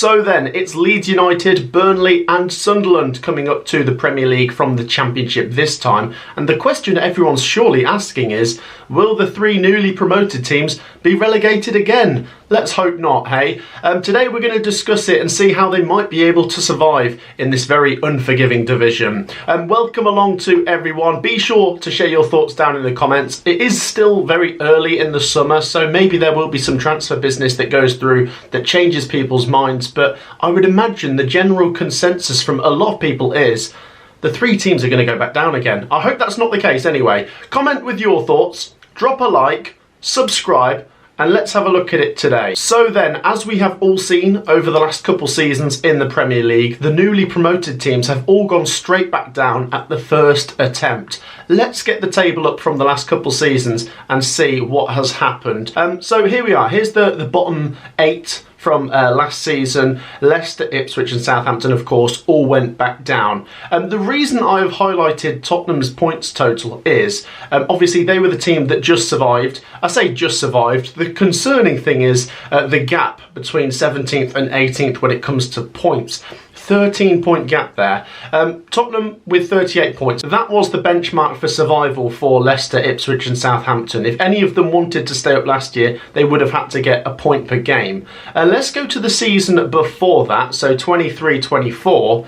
So then, it's Leeds United, Burnley and Sunderland coming up to the Premier League from the Championship this time. And the question everyone's surely asking is, will the three newly promoted teams be relegated again? Let's hope not, hey? Today we're going to discuss it and see how they might be able to survive in this very unforgiving division. Welcome along to everyone. Be sure to share your thoughts down in the comments. It is still very early in the summer, so maybe there will be some transfer business that goes through that changes people's minds, but I would imagine the general consensus from a lot of people is the three teams are going to go back down again. I hope that's not the case anyway. Comment with your thoughts, drop a like, subscribe, and let's have a look at it today. So then, as we have all seen over the last couple seasons in the Premier League, the newly promoted teams have all gone straight back down at the first attempt. Let's get the table up from the last couple seasons and see what has happened. So here we are. Here's the bottom 8 from last season. Leicester, Ipswich and Southampton, of course, all went back down. The reason I've highlighted Tottenham's points total is, obviously they were the team that just survived. I say just survived. The concerning thing is the gap between 17th and 18th when it comes to points. 13-point gap there. Tottenham with 38 points. That was the benchmark for survival for Leicester, Ipswich and Southampton. If any of them wanted to stay up last year, they would have had to get a point per game. Let's go to the season before that, so 23-24.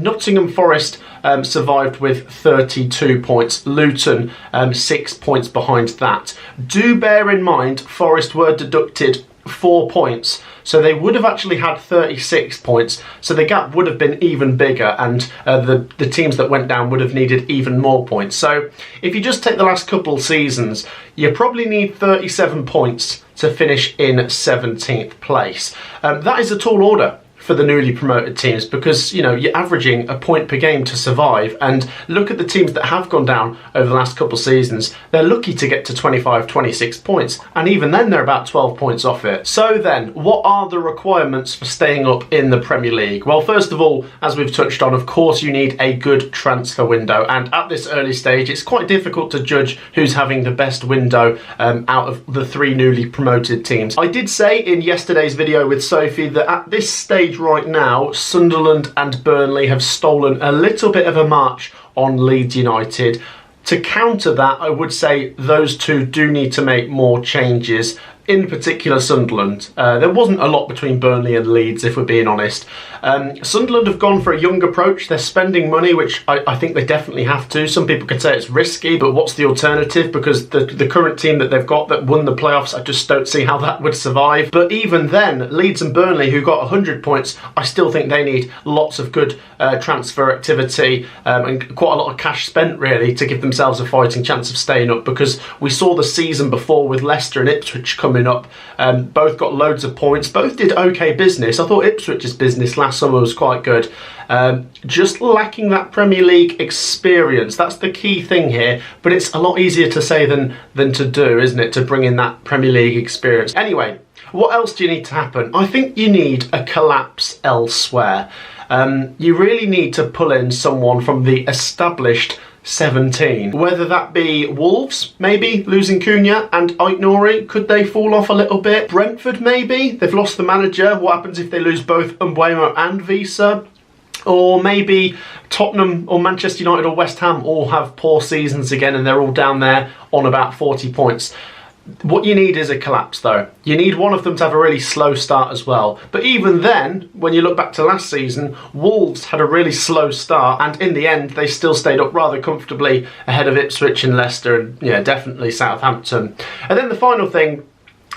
Nottingham Forest survived with 32 points. Luton 6 points behind that. Do bear in mind, Forest were deducted 4 points, so they would have actually had 36 points, so the gap would have been even bigger, and the teams that went down would have needed even more points. So if you just take the last couple seasons, you probably need 37 points to finish in 17th place. That is a tall order for the newly promoted teams, because you know you're averaging a point per game to survive, and look at the teams that have gone down over the last couple of seasons. They're lucky to get to 25-26 points, and even then they're about 12 points off it. So then, what are the requirements for staying up in the Premier League? Well, first of all, as we've touched on, of course you need a good transfer window, and at this early stage it's quite difficult to judge who's having the best window out of the three newly promoted teams. I did say in yesterday's video with Sophie that at this stage right now, Sunderland and Burnley have stolen a little bit of a march on Leeds United. To counter that, I would say those two do need to make more changes. In particular, Sunderland. There wasn't a lot between Burnley and Leeds, if we're being honest. Sunderland have gone for a young approach. They're spending money, which I think they definitely have to. Some people could say it's risky, but what's the alternative? Because the current team that they've got that won the playoffs, I just don't see how that would survive. But even then, Leeds and Burnley, who got 100 points, I still think they need lots of good transfer activity and quite a lot of cash spent, really, to give themselves a fighting chance of staying up, because we saw the season before with Leicester and Ipswich coming up. Both got loads of points. Both did okay business. I thought Ipswich's business last summer was quite good. Just lacking that Premier League experience. That's the key thing here. But it's a lot easier to say than to do, isn't it? To bring in that Premier League experience. Anyway, what else do you need to happen? I think you need a collapse elsewhere. You really need to pull in someone from the established 17. Whether that be Wolves, maybe, losing Cunha and Aït-Nouri, could they fall off a little bit? Brentford, maybe? They've lost the manager. What happens if they lose both Mbeumo and Visa? Or maybe Tottenham or Manchester United or West Ham all have poor seasons again and they're all down there on about 40 points. What you need is a collapse, though. You need one of them to have a really slow start as well. But even then, when you look back to last season, Wolves had a really slow start, and in the end, they still stayed up rather comfortably ahead of Ipswich and Leicester, and yeah, definitely Southampton. And then the final thing,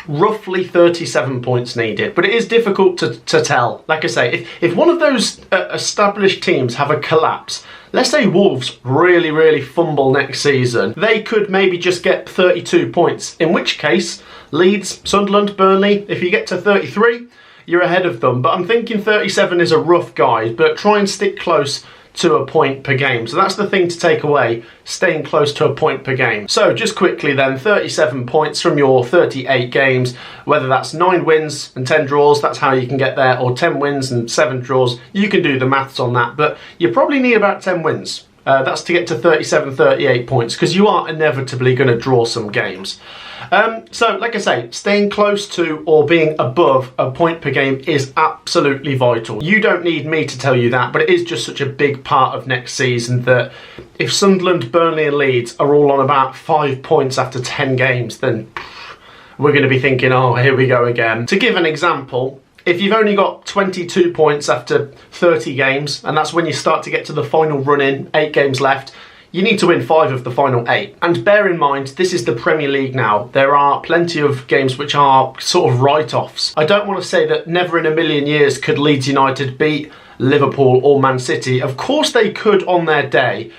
roughly 37 points needed, but it is difficult to tell. Like I say, if one of those established teams have a collapse, let's say Wolves really fumble next season, they could maybe just get 32 points, in which case Leeds, Sunderland, Burnley, if you get to 33, you're ahead of them. But I'm thinking 37 is a rough guide, but try and stick close to a point per game. So that's the thing to take away, staying close to a point per game. So just quickly then, 37 points from your 38 games, whether that's 9 wins and 10 draws, that's how you can get there, or 10 wins and 7 draws, you can do the maths on that, but you probably need about 10 wins That's to get to 37, 38 points, because you are inevitably going to draw some games. So, like I say, staying close to or being above a point per game is absolutely vital. You don't need me to tell you that, but it is just such a big part of next season that if Sunderland, Burnley and Leeds are all on about 5 points after 10 games, then we're going to be thinking, oh, here we go again. To give an example, if you've only got 22 points after 30 games, and that's when you start to get to the final run-in, 8 games left, you need to win 5 of the final 8. And bear in mind, this is the Premier League now. There are plenty of games which are sort of write-offs. I don't want to say that never in a million years could Leeds United beat Liverpool or Man City. Of course they could on their day,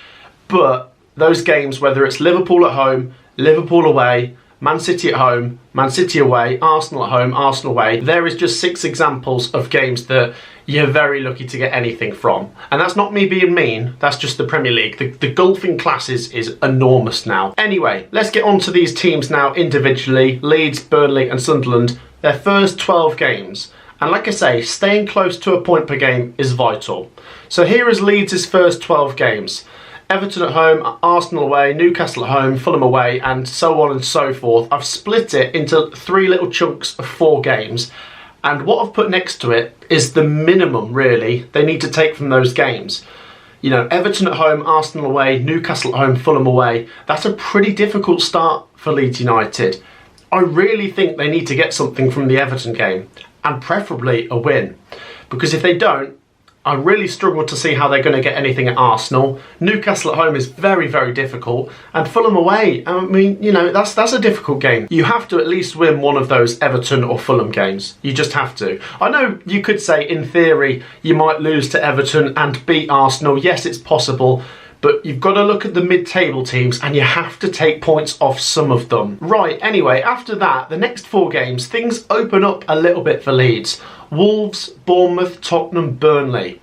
but those games, whether it's Liverpool at home, Liverpool away, Man City at home, Man City away, Arsenal at home, Arsenal away, there is just 6 examples of games that you're very lucky to get anything from. And that's not me being mean, that's just the Premier League. The gulf in classes is enormous now. Anyway, let's get on to these teams now individually. Leeds, Burnley and Sunderland, their first 12 games. And like I say, staying close to a point per game is vital. So here is Leeds' first 12 games. Everton at home, Arsenal away, Newcastle at home, Fulham away, and so on and so forth. I've split it into 3 little chunks of 4 games. And what I've put next to it is the minimum, really, they need to take from those games. You know, Everton at home, Arsenal away, Newcastle at home, Fulham away. That's a pretty difficult start for Leeds United. I really think they need to get something from the Everton game, and preferably a win. Because if they don't, I really struggle to see how they're going to get anything at Arsenal. Newcastle at home is very, very difficult. And Fulham away, I mean, you know, that's a difficult game. You have to at least win one of those Everton or Fulham games. You just have to. I know you could say, in theory, you might lose to Everton and beat Arsenal. Yes, it's possible. But you've got to look at the mid-table teams and you have to take points off some of them. Right, anyway, after that, the next 4 games, things open up a little bit for Leeds. Wolves, Bournemouth, Tottenham, Burnley.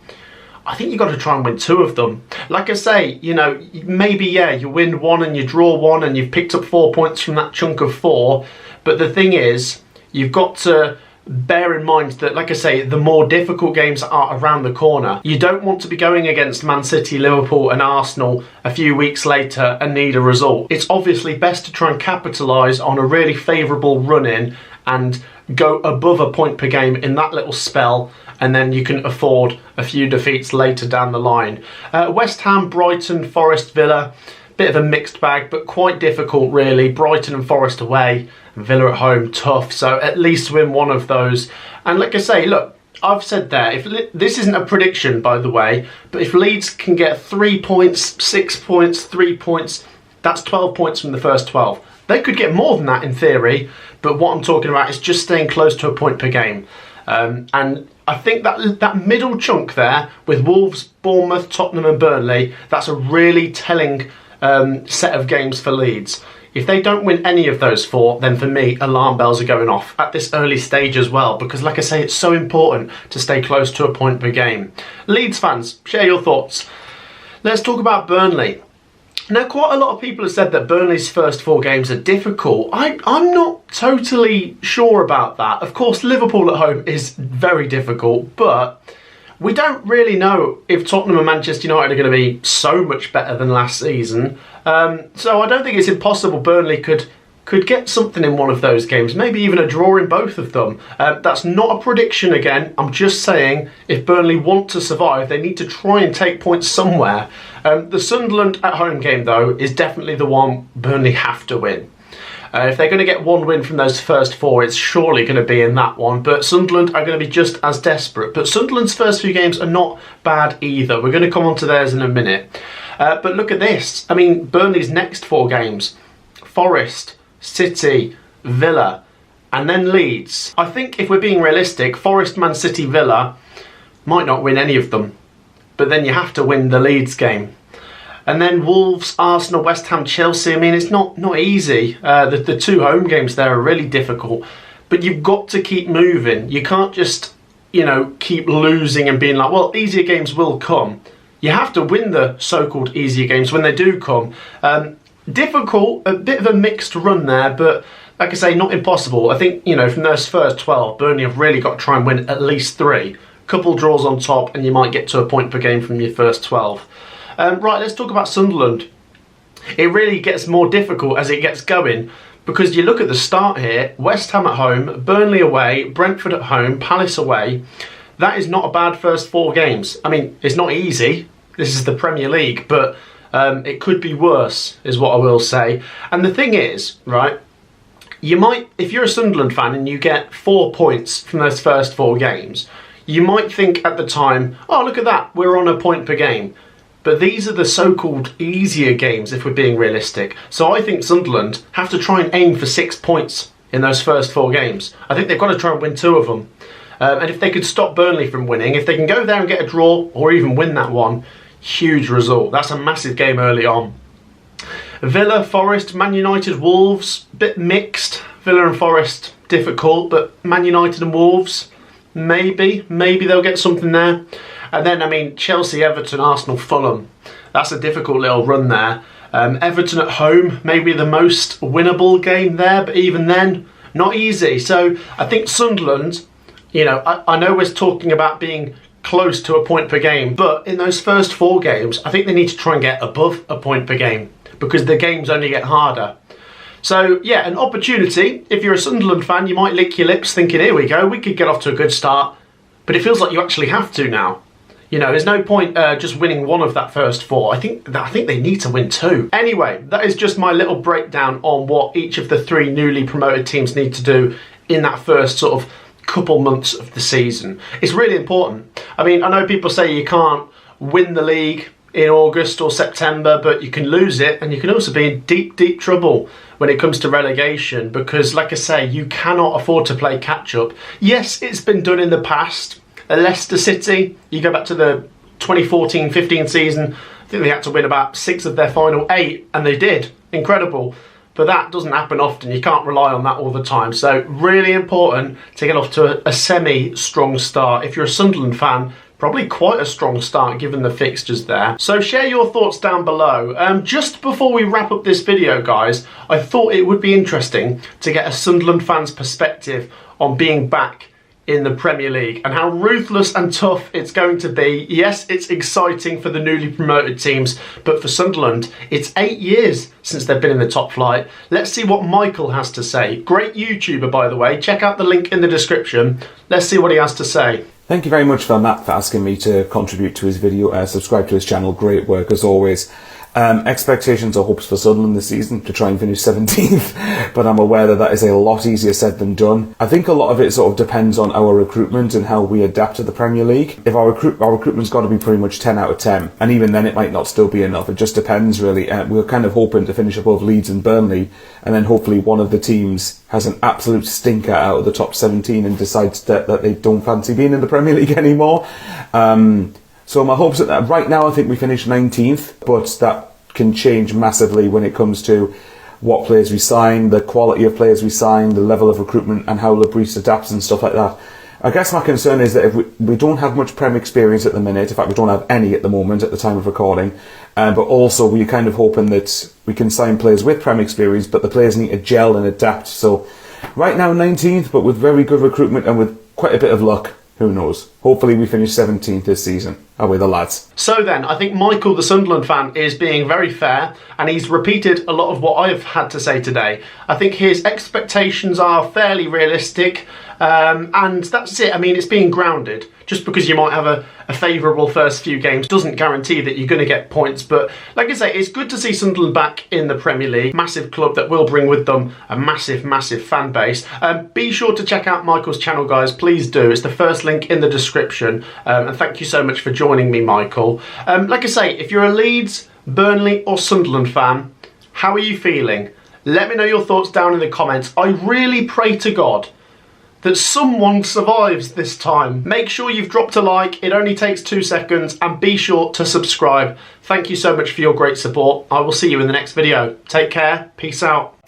I think you've got to try and win 2 of them. Like I say, you know, maybe, yeah, you win 1 and you draw 1 and you've picked up 4 points from that chunk of 4. But the thing is, you've got to bear in mind that, like I say, the more difficult games are around the corner. You don't want to be going against Man City, Liverpool and Arsenal a few weeks later and need a result. It's obviously best to try and capitalise on a really favourable run-in and go above a point per game in that little spell, and then you can afford a few defeats later down the line. West Ham, Brighton, Forest, Villa, bit of a mixed bag, but quite difficult really. Brighton and Forest away, Villa at home, tough, so at least win one of those. And like I say, look, I've said there, this isn't a prediction by the way, but if Leeds can get 3 points, 6 points, 3 points, that's 12 points from the first 12. They could get more than that in theory, but what I'm talking about is just staying close to a point per game. And I think that middle chunk there with Wolves, Bournemouth, Tottenham and Burnley, that's a really telling set of games for Leeds. If they don't win any of those 4, then for me, alarm bells are going off at this early stage as well, because like I say, it's so important to stay close to a point per game. Leeds fans, share your thoughts. Let's talk about Burnley. Now, quite a lot of people have said that Burnley's first 4 games are difficult. I'm not totally sure about that. Of course, Liverpool at home is very difficult, but we don't really know if Tottenham and Manchester United are going to be so much better than last season. So I don't think it's impossible Burnley could get something in one of those games, maybe even a draw in both of them. That's not a prediction again, I'm just saying if Burnley want to survive, they need to try and take points somewhere. The Sunderland at home game though is definitely the one Burnley have to win. If they're going to get 1 win from those first 4, it's surely going to be in that one. But Sunderland are going to be just as desperate. But Sunderland's first few games are not bad either. We're going to come on to theirs in a minute. But look at this. I mean, Burnley's next 4 games. Forest, City, Villa, and then Leeds. I think if we're being realistic, Forest, Man City, Villa might not win any of them. But then you have to win the Leeds game. And then Wolves, Arsenal, West Ham, Chelsea. I mean, it's not easy. The 2 home games there are really difficult. But you've got to keep moving. You can't just, you know, keep losing and being like, well, easier games will come. You have to win the so-called easier games when they do come. Difficult, a bit of a mixed run there, but like I say, not impossible. I think, you know, from those first 12, Burnley have really got to try and win at least 3. Couple draws on top and you might get to a point per game from your first 12. Right, let's talk about Sunderland. It really gets more difficult as it gets going, because you look at the start here: West Ham at home, Burnley away, Brentford at home, Palace away. That is not a bad first 4 games. I mean, it's not easy. This is the Premier League, but it could be worse, is what I will say. And the thing is, right, you might, if you're a Sunderland fan and you get 4 points from those first 4 games, you might think at the time, oh, look at that, we're on a point per game. But these are the so-called easier games, if we're being realistic. So I think Sunderland have to try and aim for 6 points in those first 4 games. I think they've got to try and win 2 of them. And if they could stop Burnley from winning, if they can go there and get a draw or even win that one, huge result. That's a massive game early on. Villa, Forest, Man United, Wolves, bit mixed. Villa and Forest, difficult, but Man United and Wolves, maybe they'll get something there. And then, I mean, Chelsea, Everton, Arsenal, Fulham. That's a difficult little run there. Everton at home, maybe the most winnable game there, but even then, not easy. So I think Sunderland, you know, I know we're talking about being close to a point per game, but in those first 4 games, I think they need to try and get above a point per game, because the games only get harder. So yeah, an opportunity. If you're a Sunderland fan, you might lick your lips thinking, here we go, we could get off to a good start. But it feels like you actually have to now. You know, there's no point just winning 1 of that first 4. I think they need to win 2. Anyway, that is just my little breakdown on what each of the 3 newly promoted teams need to do in that first sort of couple months of the season. It's really important. I mean, I know people say you can't win the league in August or September, but you can lose it, and you can also be in deep trouble when it comes to relegation, because like I say, you cannot afford to play catch up. Yes, it's been done in the past. Leicester City, you go back to the 2014-15 season, I think they had to win about 6 of their final 8, and they did. Incredible. But that doesn't happen often. You can't rely on that all the time. So really important to get off to a semi-strong start. If you're a Sunderland fan, probably quite a strong start given the fixtures there. So share your thoughts down below. Just before we wrap up this video, guys, I thought it would be interesting to get a Sunderland fan's perspective on being back in the Premier League and how ruthless and tough it's going to be. Yes, it's exciting for the newly promoted teams, but for Sunderland, it's 8 years since they've been in the top flight. Let's see what Michael has to say. Great YouTuber, by the way. Check out the link in the description. Let's see what he has to say. Thank you very much for Matt for asking me to contribute to his video. Subscribe to his channel. Great work as always. Expectations or hopes for Sunderland this season to try and finish 17th, but I'm aware that that is a lot easier said than done. I think a lot of it sort of depends on our recruitment and how we adapt to the Premier League. If our recruitment's got to be pretty much 10 out of 10, and even then it might not still be enough. It just depends really. We're kind of hoping to finish above Leeds and Burnley, and then hopefully one of the teams has an absolute stinker out of the top 17 and decides that they don't fancy being in the Premier League anymore. So my hopes that right now I think we finish 19th, but that can change massively when it comes to what players we sign, the quality of players we sign, the level of recruitment, and how Lebris adapts and stuff like that. I guess my concern is that if we don't have much Prem experience at the minute, in fact we don't have any at the moment at the time of recording, but also we're kind of hoping that we can sign players with Prem experience, but the players need to gel and adapt. So right now 19th, but with very good recruitment and with quite a bit of luck. Who knows? Hopefully we finish 17th this season. Are we the lads? So then, I think Michael, the Sunderland fan, is being very fair, and he's repeated a lot of what I've had to say today. I think his expectations are fairly realistic, and that's it. I mean, it's being grounded. Just because you might have a favourable first few games doesn't guarantee that you're going to get points. But like I say, it's good to see Sunderland back in the Premier League. Massive club that will bring with them a massive fan base. Be sure to check out Michael's channel, guys. Please do. It's the first link in the description. And thank you so much for joining me, Michael. Like I say, if you're a Leeds, Burnley or Sunderland fan, how are you feeling? Let me know your thoughts down in the comments. I really pray to God that someone survives this time. Make sure you've dropped a like, it only takes 2 seconds, and be sure to subscribe. Thank you so much for your great support. I will see you in the next video. Take care, peace out.